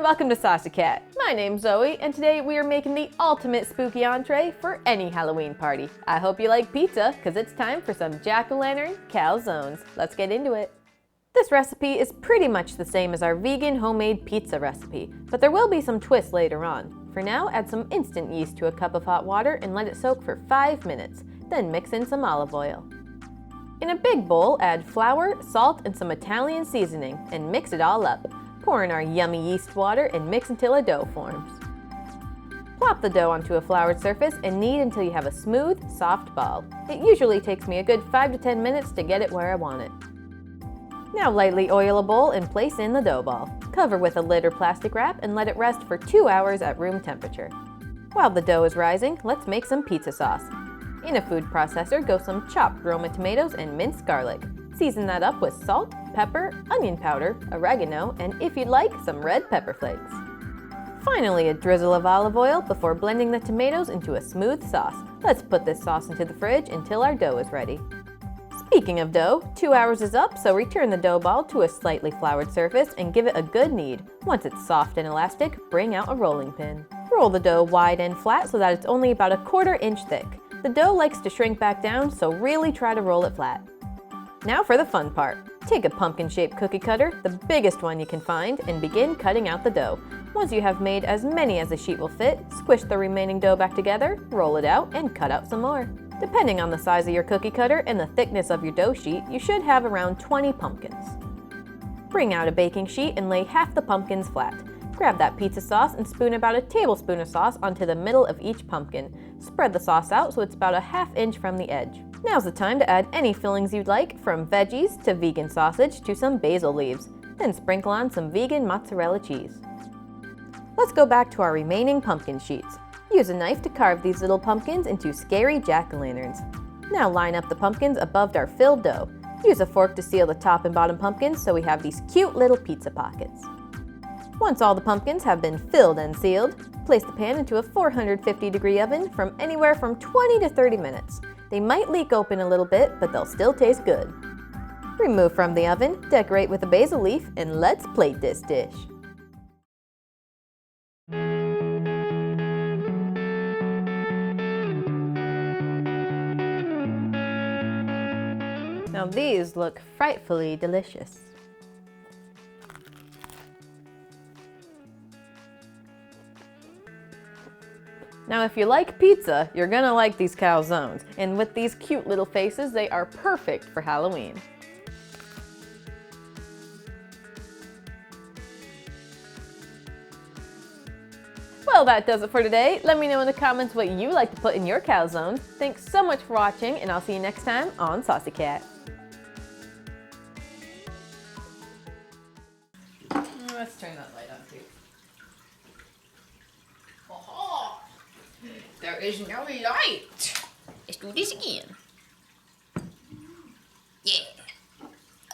welcome to Saucy Cat. My name's Zoe, and today we are making the ultimate spooky entree for any Halloween party. I hope you like pizza, because it's time for some jack-o'-lantern calzones. Let's get into it. This recipe is pretty much the same as our vegan homemade pizza recipe, but there will be some twists later on. For now, add some instant yeast to a cup of hot water and let it soak for 5 minutes. Then mix in some olive oil. In a big bowl, add flour, salt, and some Italian seasoning, and mix it all up. Pour in our yummy yeast water and mix until a dough forms. Plop the dough onto a floured surface and knead until you have a smooth, soft ball. It usually takes me a good 5 to 10 minutes to get it where I want it. Now lightly oil a bowl and place in the dough ball. Cover with a lid or plastic wrap and let it rest for 2 hours at room temperature. While the dough is rising, let's make some pizza sauce. In a food processor, go some chopped Roma tomatoes and minced garlic. Season that up with salt, pepper, onion powder, oregano, and if you'd like, some red pepper flakes. Finally, a drizzle of olive oil before blending the tomatoes into a smooth sauce. Let's put this sauce into the fridge until our dough is ready. Speaking of dough, 2 hours is up, so return the dough ball to a slightly floured surface and give it a good knead. Once it's soft and elastic, bring out a rolling pin. Roll the dough wide and flat so that it's only about 1/4 inch thick. The dough likes to shrink back down, so really try to roll it flat. Now for the fun part. Take a pumpkin-shaped cookie cutter, the biggest one you can find, and begin cutting out the dough. Once you have made as many as the sheet will fit, squish the remaining dough back together, roll it out, and cut out some more. Depending on the size of your cookie cutter and the thickness of your dough sheet, you should have around 20 pumpkins. Bring out a baking sheet and lay half the pumpkins flat. Grab that pizza sauce and spoon about a tablespoon of sauce onto the middle of each pumpkin. Spread the sauce out so it's about 1/2 inch from the edge. Now's the time to add any fillings you'd like, from veggies to vegan sausage to some basil leaves. Then sprinkle on some vegan mozzarella cheese. Let's go back to our remaining pumpkin sheets. Use a knife to carve these little pumpkins into scary jack-o'-lanterns. Now line up the pumpkins above our filled dough. Use a fork to seal the top and bottom pumpkins so we have these cute little pizza pockets. Once all the pumpkins have been filled and sealed, place the pan into a 450-degree oven from anywhere from 20 to 30 minutes. They might leak open a little bit, but they'll still taste good. Remove from the oven, decorate with a basil leaf, and let's plate this dish. Now these look frightfully delicious. Now if you like pizza, you're gonna like these calzones, and with these cute little faces, they are perfect for Halloween. Well, that does it for today. Let me know in the comments what you like to put in your calzones. Thanks so much for watching, and I'll see you next time on Saucy Cat. Let's turn that light on too. There is no light. Let's do this again.